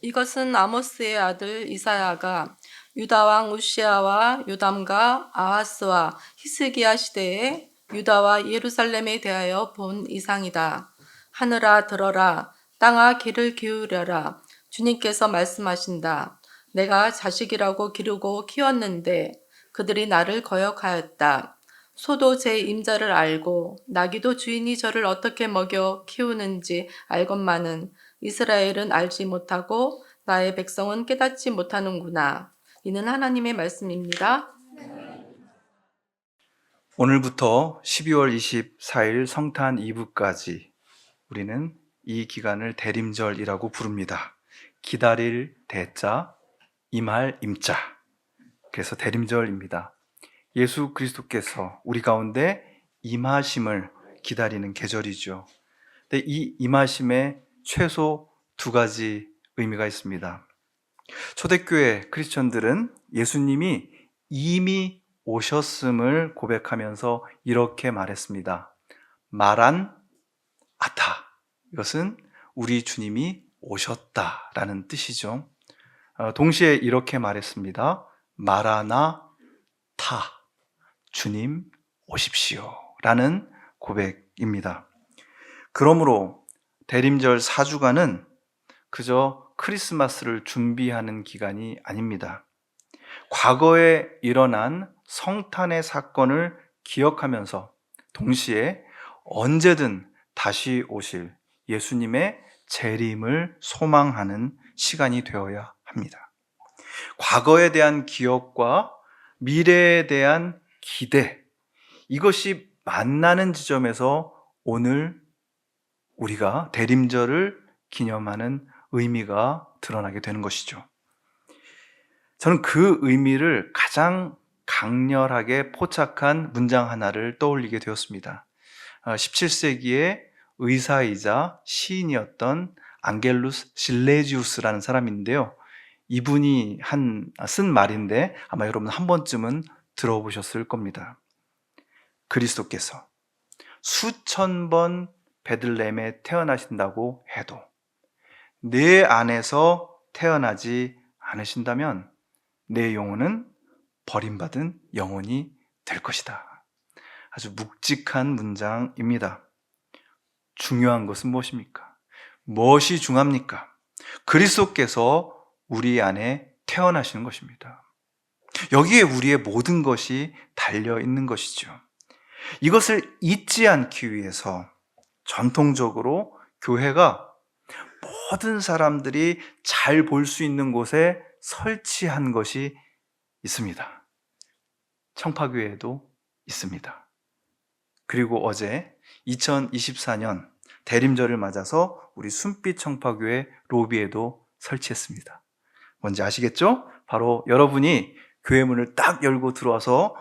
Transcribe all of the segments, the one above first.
이것은 아모스의 아들 이사야가 유다 왕 우시아와 요담과 아하스와 히스기야 시대에 유다와 예루살렘에 대하여 본 이상이다. 하늘아 들어라, 땅아 귀를 기울여라. 주님께서 말씀하신다. 내가 자식이라고 기르고 키웠는데 그들이 나를 거역하였다. 소도 제 임자를 알고 나귀도 주인이 저를 어떻게 먹여 키우는지 알건만은 이스라엘은 알지 못하고 나의 백성은 깨닫지 못하는구나. 이는 하나님의 말씀입니다. 오늘부터 12월 24일 성탄 이브까지 우리는 이 기간을 대림절이라고 부릅니다. 기다릴 대자, 임할 임자. 그래서 대림절입니다. 예수 그리스도께서 우리 가운데 임하심을 기다리는 계절이죠. 근데 이 임하심에 최소 두 가지 의미가 있습니다. 초대교회 크리스천들은 예수님이 이미 오셨음을 고백하면서 이렇게 말했습니다. 마란 아타. 이것은 우리 주님이 오셨다라는 뜻이죠. 동시에 이렇게 말했습니다. 마라나 타. 주님 오십시오. 라는 고백입니다. 그러므로 대림절 4주간은 그저 크리스마스를 준비하는 기간이 아닙니다. 과거에 일어난 성탄의 사건을 기억하면서 동시에 언제든 다시 오실 예수님의 재림을 소망하는 시간이 되어야 합니다. 과거에 대한 기억과 미래에 대한 기대, 이것이 만나는 지점에서 오늘 우리가 대림절을 기념하는 의미가 드러나게 되는 것이죠. 저는 그 의미를 가장 강렬하게 포착한 문장 하나를 떠올리게 되었습니다. 17세기의 의사이자 시인이었던 앙겔루스 실레지우스라는 사람인데요. 이분이 쓴 말인데 아마 여러분 한 번쯤은 들어보셨을 겁니다. 그리스도께서 수천 번 베들레헴에 태어나신다고 해도 내 안에서 태어나지 않으신다면 내 영혼은 버림받은 영혼이 될 것이다. 아주 묵직한 문장입니다. 중요한 것은 무엇입니까? 무엇이 중요합니까? 그리스도께서 우리 안에 태어나시는 것입니다. 여기에 우리의 모든 것이 달려 있는 것이죠. 이것을 잊지 않기 위해서 전통적으로 교회가 모든 사람들이 잘 볼 수 있는 곳에 설치한 것이 있습니다. 청파교회에도 있습니다. 그리고 어제 2024년 대림절을 맞아서 우리 순빛 청파교회 로비에도 설치했습니다. 뭔지 아시겠죠? 바로 여러분이 교회 문을 딱 열고 들어와서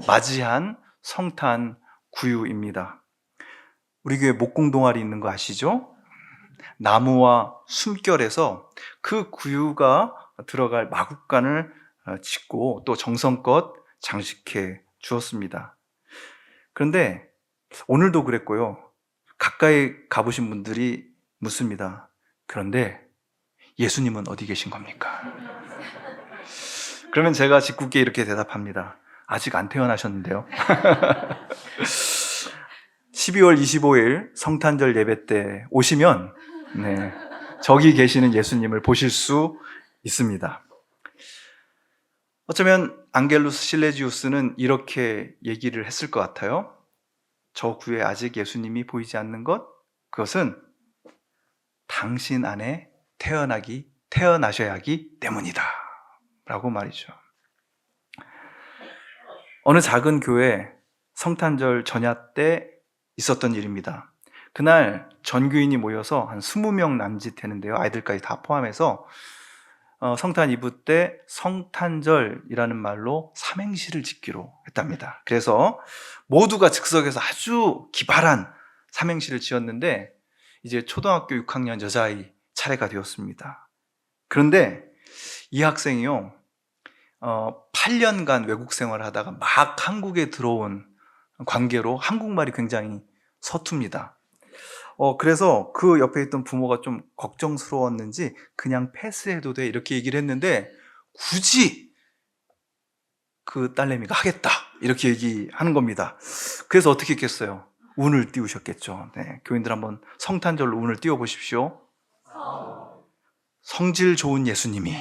맞이한 성탄 구유입니다. 우리 교회 목공 동아리 있는 거 아시죠? 나무와 숨결에서 그 구유가 들어갈 마구간을 짓고 또 정성껏 장식해 주었습니다. 그런데 오늘도 그랬고요. 가까이 가보신 분들이 묻습니다. 그런데 예수님은 어디 계신 겁니까? 그러면 제가 짓궂게 이렇게 대답합니다. 아직 안 태어나셨는데요. 12월 25일 성탄절 예배 때 오시면 저기 계시는 예수님을 보실 수 있습니다. 어쩌면 앙겔루스 실레지우스는 이렇게 얘기를 했을 것 같아요. 저 구에 아직 예수님이 보이지 않는 것, 그것은 당신 안에 태어나셔야 하기 때문이다 라고 말이죠. 어느 작은 교회 성탄절 전야 때 있었던 일입니다. 그날 전교인이 모여서 한 20명 남짓 되는데요. 아이들까지 다 포함해서 성탄 이브 때 성탄절이라는 말로 삼행시를 짓기로 했답니다. 그래서 모두가 즉석에서 아주 기발한 삼행시를 지었는데 이제 초등학교 6학년 여자아이 차례가 되었습니다. 그런데 이 학생이요, 8년간 외국 생활을 하다가 막 한국에 들어온 관계로 한국말이 굉장히 서툽니다. 그래서 그 옆에 있던 부모가 좀 걱정스러웠는지 그냥 패스해도 돼 이렇게 얘기를 했는데 굳이 그 딸내미가 하겠다 이렇게 얘기하는 겁니다. 그래서 어떻게 했겠어요? 운을 띄우셨겠죠. 네, 교인들 한번 성탄절로 운을 띄워보십시오. 성질 좋은 예수님이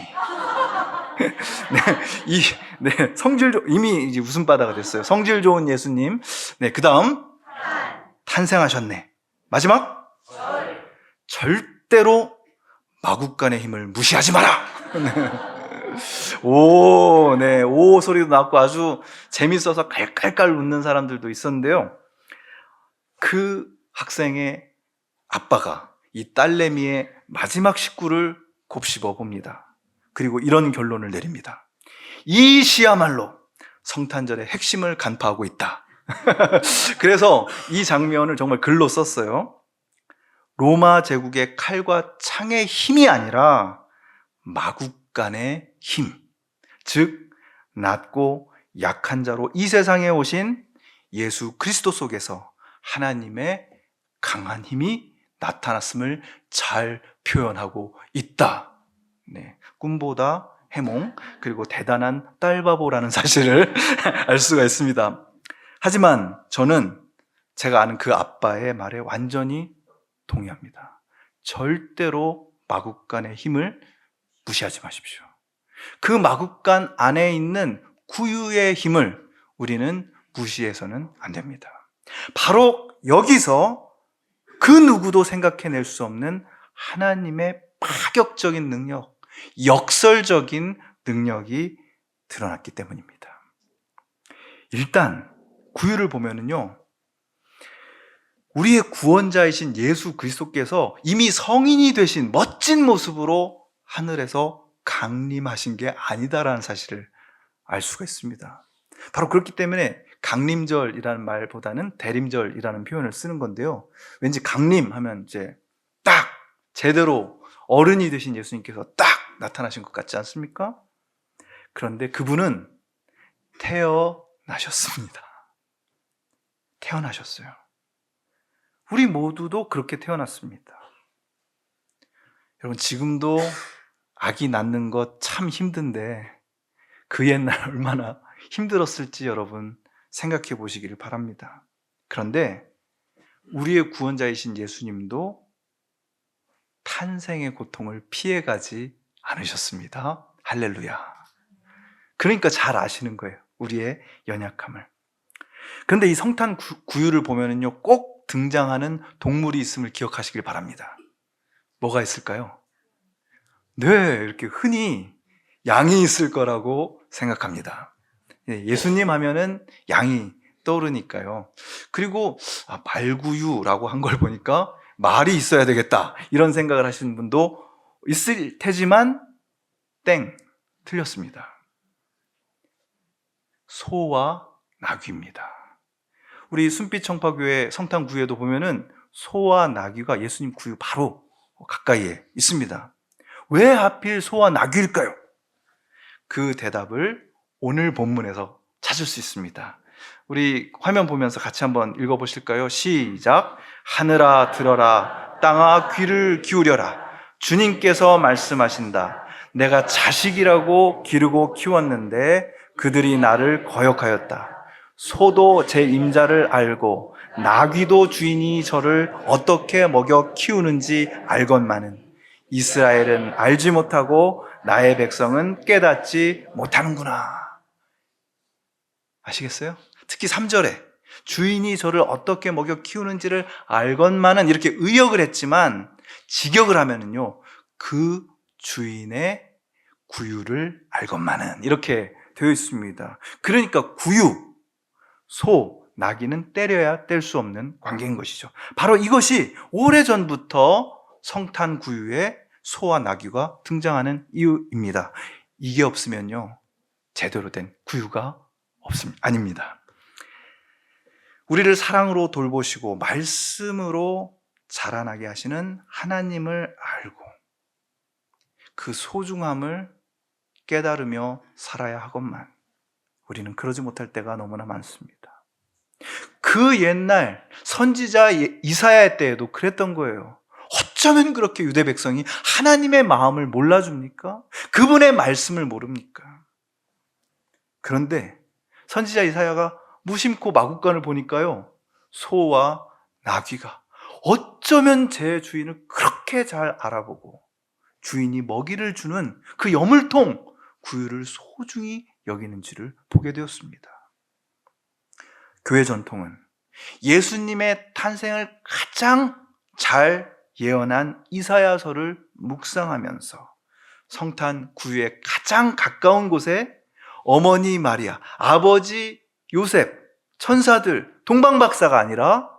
이미 이제 웃음바다가 됐어요. 성질 좋은 예수님. 네, 그 다음 탄생하셨네. 마지막 절대로 마국간의 힘을 무시하지 마라. 오 소리도 났고 아주 재밌어서 깔깔깔 웃는 사람들도 있었는데요. 그 학생의 아빠가 이 딸내미의 마지막 식구를 곱씹어 봅니다. 그리고 이런 결론을 내립니다. 이 시야말로 성탄절의 핵심을 간파하고 있다. 그래서 이 장면을 정말 글로 썼어요. 로마 제국의 칼과 창의 힘이 아니라 마국간의 힘, 즉 낮고 약한 자로 이 세상에 오신 예수 그리스도 속에서 하나님의 강한 힘이 나타났음을 잘 표현하고 있다. 네, 꿈보다 해몽, 그리고 대단한 딸바보라는 사실을 알 수가 있습니다. 하지만 저는 제가 아는 그 아빠의 말에 완전히 동의합니다. 절대로 마국간의 힘을 무시하지 마십시오. 그 마국간 안에 있는 구유의 힘을 우리는 무시해서는 안 됩니다. 바로 여기서 그 누구도 생각해낼 수 없는 하나님의 파격적인 능력, 역설적인 능력이 드러났기 때문입니다. 일단 구유를 보면은요, 우리의 구원자이신 예수 그리스도께서 이미 성인이 되신 멋진 모습으로 하늘에서 강림하신 게 아니다라는 사실을 알 수가 있습니다. 바로 그렇기 때문에 강림절이라는 말보다는 대림절이라는 표현을 쓰는 건데요. 왠지 강림하면 이제 딱 제대로 어른이 되신 예수님께서 딱 나타나신 것 같지 않습니까? 그런데 그분은 태어나셨습니다. 태어나셨어요. 우리 모두도 그렇게 태어났습니다. 여러분, 지금도 아기 낳는 것 참 힘든데 그 옛날 얼마나 힘들었을지 여러분 생각해 보시기를 바랍니다. 그런데 우리의 구원자이신 예수님도 탄생의 고통을 피해가지 않으셨습니다. 할렐루야. 그러니까 잘 아시는 거예요. 우리의 연약함을. 그런데 이 성탄 구유를 보면은요, 꼭 등장하는 동물이 있음을 기억하시길 바랍니다. 뭐가 있을까요? 네, 이렇게 흔히 양이 있을 거라고 생각합니다. 예수님 하면은 양이 떠오르니까요. 그리고 말구유라고 한 걸 보니까 말이 있어야 되겠다 이런 생각을 하시는 분도 있을 테지만 땡, 틀렸습니다. 소와 나귀입니다. 우리 순빛청파교회 성탄 구유에도 보면은 소와 나귀가 예수님 구유 바로 가까이에 있습니다. 왜 하필 소와 나귀일까요? 그 대답을 오늘 본문에서 찾을 수 있습니다. 우리 화면 보면서 같이 한번 읽어보실까요? 시작. 하늘아 들어라, 땅아 귀를 기울여라. 주님께서 말씀하신다. 내가 자식이라고 기르고 키웠는데 그들이 나를 거역하였다. 소도 제 임자를 알고 나귀도 주인이 저를 어떻게 먹여 키우는지 알건만은 이스라엘은 알지 못하고 나의 백성은 깨닫지 못하는구나. 아시겠어요? 특히 3절에 주인이 저를 어떻게 먹여 키우는지를 알건만은 이렇게 의역을 했지만 직역을 하면은요, 그 주인의 구유를 알건만은 이렇게 되어 있습니다. 그러니까 구유, 소, 나귀는 때려야 뗄 수 없는 관계인 것이죠. 바로 이것이 오래전부터 성탄 구유에 소와 나귀가 등장하는 이유입니다. 이게 없으면요, 제대로 된 구유가 아닙니다. 우리를 사랑으로 돌보시고 말씀으로 자라나게 하시는 하나님을 알고 그 소중함을 깨달으며 살아야 하건만 우리는 그러지 못할 때가 너무나 많습니다. 그 옛날 선지자 이사야 때에도 그랬던 거예요. 어쩌면 그렇게 유대 백성이 하나님의 마음을 몰라줍니까? 그분의 말씀을 모릅니까? 그런데 선지자 이사야가 무심코 마구간을 보니까요, 소와 나귀가 어쩌면 제 주인을 그렇게 잘 알아보고 주인이 먹이를 주는 그 여물통 구유를 소중히 여기는지를 보게 되었습니다. 교회 전통은 예수님의 탄생을 가장 잘 예언한 이사야서를 묵상하면서 성탄 구유에 가장 가까운 곳에 어머니 마리아, 아버지 요셉, 천사들, 동방박사가 아니라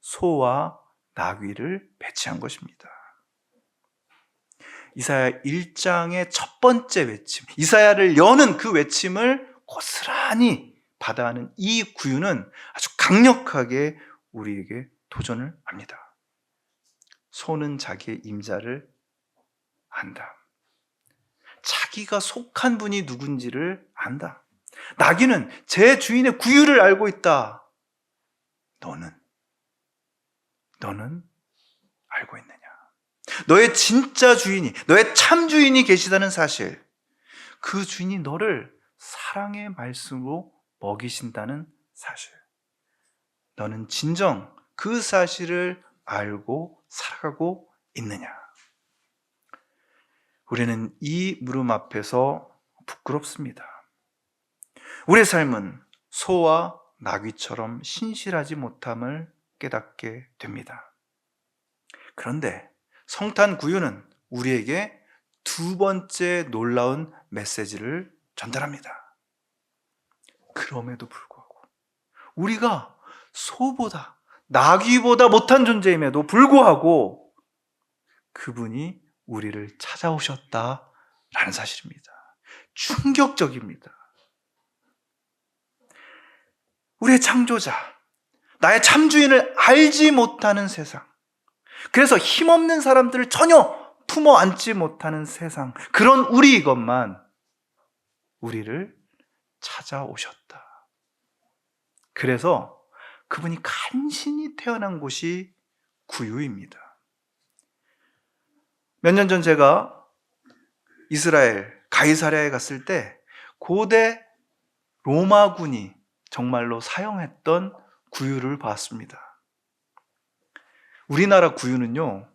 소와 나귀를 배치한 것입니다. 이사야 1장의 첫 번째 외침, 이사야를 여는 그 외침을 고스란히 받아하는 이 구유는 아주 강력하게 우리에게 도전을 합니다. 소는 자기의 임자를 안다. 자기가 속한 분이 누군지를 안다. 나귀는 제 주인의 구유를 알고 있다. 너는 알고 있느냐? 너의 진짜 주인이, 너의 참 주인이 계시다는 사실, 그 주인이 너를 사랑의 말씀으로 먹이신다는 사실, 너는 진정 그 사실을 알고 살아가고 있느냐? 우리는 이 물음 앞에서 부끄럽습니다. 우리의 삶은 소와 나귀처럼 신실하지 못함을 깨닫게 됩니다. 그런데 성탄 구유는 우리에게 두 번째 놀라운 메시지를 전달합니다. 그럼에도 불구하고 우리가 소보다, 나귀보다 못한 존재임에도 불구하고 그분이 우리를 찾아오셨다라는 사실입니다. 충격적입니다. 우리의 창조자, 나의 참주인을 알지 못하는 세상, 그래서 힘없는 사람들을 전혀 품어 안지 못하는 세상, 그런 우리 이것만 우리를 찾아오셨다. 그래서 그분이 간신히 태어난 곳이 구유입니다. 몇 년 전 제가 이스라엘 가이사랴에 갔을 때 고대 로마군이 정말로 사용했던 구유를 봤습니다. 우리나라 구유는요,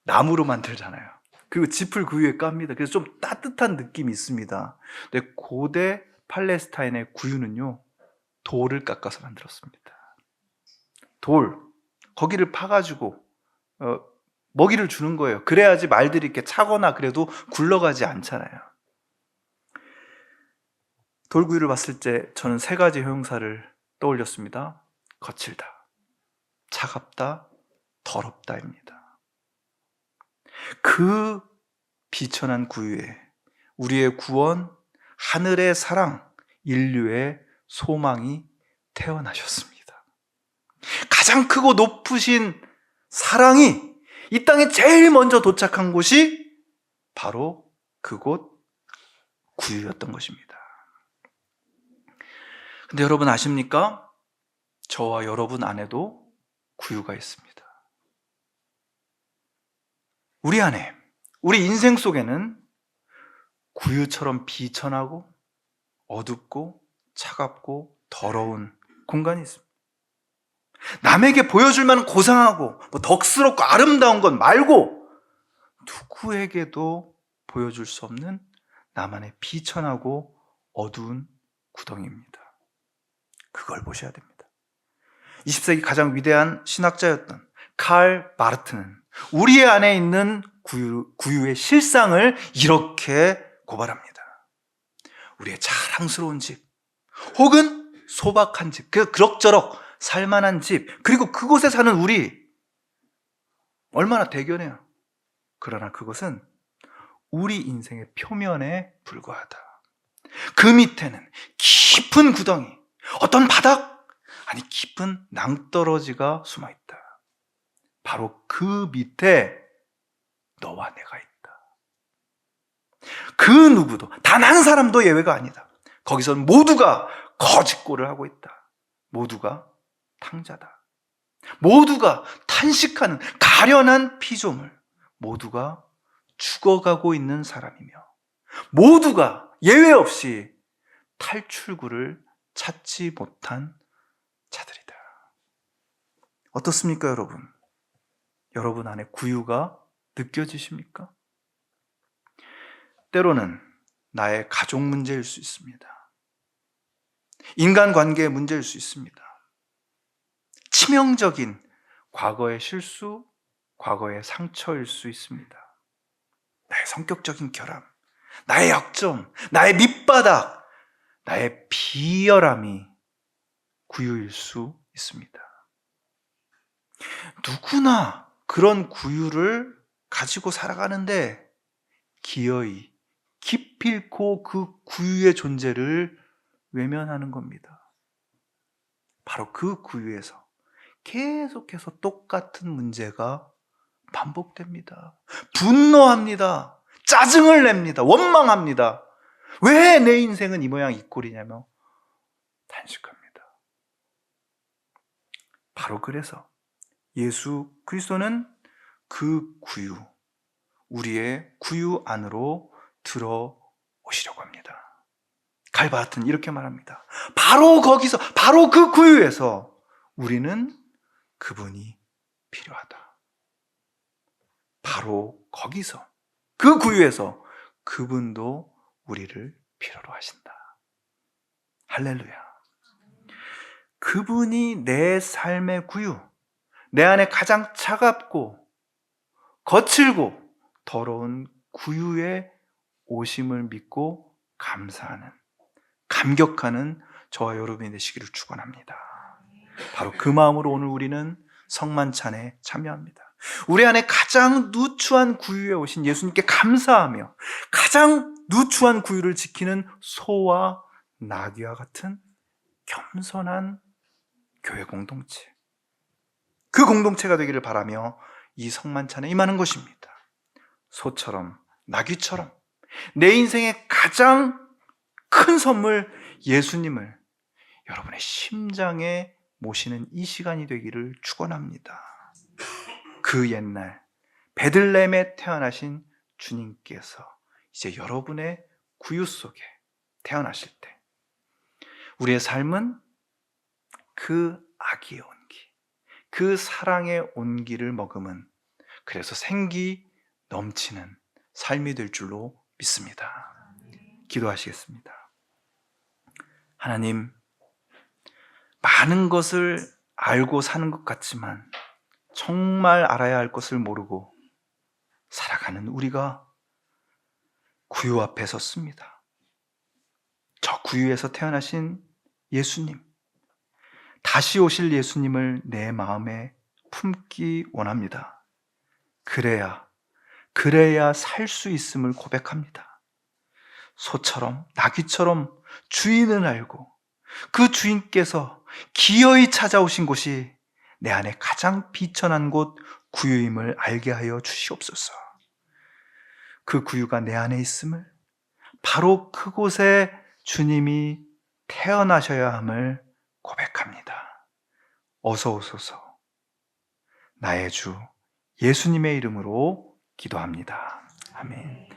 나무로 만들잖아요. 그리고 짚을 그 위에 깝니다. 그래서 좀 따뜻한 느낌이 있습니다. 근데 고대 팔레스타인의 구유는요, 돌을 깎아서 만들었습니다. 돌, 거기를 파가지고 먹이를 주는 거예요. 그래야지 말들이 이렇게 차거나 그래도 굴러가지 않잖아요. 돌구이를 봤을 때 저는 세 가지 형용사를 떠올렸습니다. 거칠다, 차갑다, 더럽다입니다. 그 비천한 구유에 우리의 구원, 하늘의 사랑, 인류의 소망이 태어나셨습니다. 가장 크고 높으신 사랑이 이 땅에 제일 먼저 도착한 곳이 바로 그곳 구유였던 것입니다. 근데 여러분 아십니까? 저와 여러분 안에도 구유가 있습니다. 우리 안에, 우리 인생 속에는 구유처럼 비천하고 어둡고 차갑고 더러운 공간이 있습니다. 남에게 보여줄 만한 고상하고 덕스럽고 아름다운 것 말고 누구에게도 보여줄 수 없는 나만의 비천하고 어두운 구덩이입니다. 그걸 보셔야 됩니다. 20세기 가장 위대한 신학자였던 칼 마르트는 우리 안에 있는 구유의 실상을 이렇게 고발합니다. 우리의 자랑스러운 집, 혹은 소박한 집, 그럭저럭 살만한 집, 그리고 그곳에 사는 우리, 얼마나 대견해요. 그러나 그것은 우리 인생의 표면에 불과하다. 그 밑에는 깊은 구덩이, 어떤 바닥, 아니 깊은 낭떠러지가 숨어있다. 바로 그 밑에 너와 내가 있다. 그 누구도, 단 한 사람도 예외가 아니다. 거기서는 모두가 거짓골을 하고 있다. 모두가 탕자다. 모두가 탄식하는 가련한 피조물, 모두가 죽어가고 있는 사람이며 모두가 예외 없이 탈출구를 찾지 못한 자들이다. 어떻습니까, 여러분? 여러분 안에 구유가 느껴지십니까? 때로는 나의 가족 문제일 수 있습니다. 인간관계의 문제일 수 있습니다. 치명적인 과거의 실수, 과거의 상처일 수 있습니다. 나의 성격적인 결함, 나의 약점, 나의 밑바닥, 나의 비열함이 구유일 수 있습니다. 누구나 그런 구유를 가지고 살아가는데 기어이 기필코 그 구유의 존재를 외면하는 겁니다. 바로 그 구유에서 계속해서 똑같은 문제가 반복됩니다. 분노합니다. 짜증을 냅니다. 원망합니다. 왜 내 인생은 이 모양 이 꼴이냐며 탄식합니다. 바로 그래서 예수 그리스도는 그 구유, 우리의 구유 안으로 들어오시려고 합니다. 갈바하튼 이렇게 말합니다. 바로 거기서, 바로 그 구유에서 우리는 그분이 필요하다. 바로 거기서, 그 구유에서 그분도 우리를 필요로 하신다. 할렐루야. 그분이 내 삶의 구유, 내 안에 가장 차갑고 거칠고 더러운 구유의 오심을 믿고 감사하는, 감격하는 저와 여러분이 되시기를 축원합니다. 바로 그 마음으로 오늘 우리는 성만찬에 참여합니다. 우리 안에 가장 누추한 구유에 오신 예수님께 감사하며 가장 누추한 구유를 지키는 소와 나귀와 같은 겸손한 교회 공동체, 그 공동체가 되기를 바라며 이 성만찬에 임하는 것입니다. 소처럼 나귀처럼 내 인생의 가장 큰 선물 예수님을 여러분의 심장에 모시는 이 시간이 되기를 축원합니다. 그 옛날 베들레헴에 태어나신 주님께서 이제 여러분의 구유 속에 태어나실 때 우리의 삶은 그 아기의 온기, 그 사랑의 온기를 머금은, 그래서 생기 넘치는 삶이 될 줄로 믿습니다. 기도하시겠습니다. 하나님, 많은 것을 알고 사는 것 같지만 정말 알아야 할 것을 모르고 살아가는 우리가 구유 앞에 섰습니다. 저 구유에서 태어나신 예수님, 다시 오실 예수님을 내 마음에 품기 원합니다. 그래야 살 수 있음을 고백합니다. 소처럼 나귀처럼 주인을 알고 그 주인께서 기어이 찾아오신 곳이 내 안에 가장 비천한 곳 구유임을 알게 하여 주시옵소서. 그 구유가 내 안에 있음을, 바로 그곳에 주님이 태어나셔야 함을 고백합니다. 어서 오소서. 나의 주 예수님의 이름으로 기도합니다. 아멘.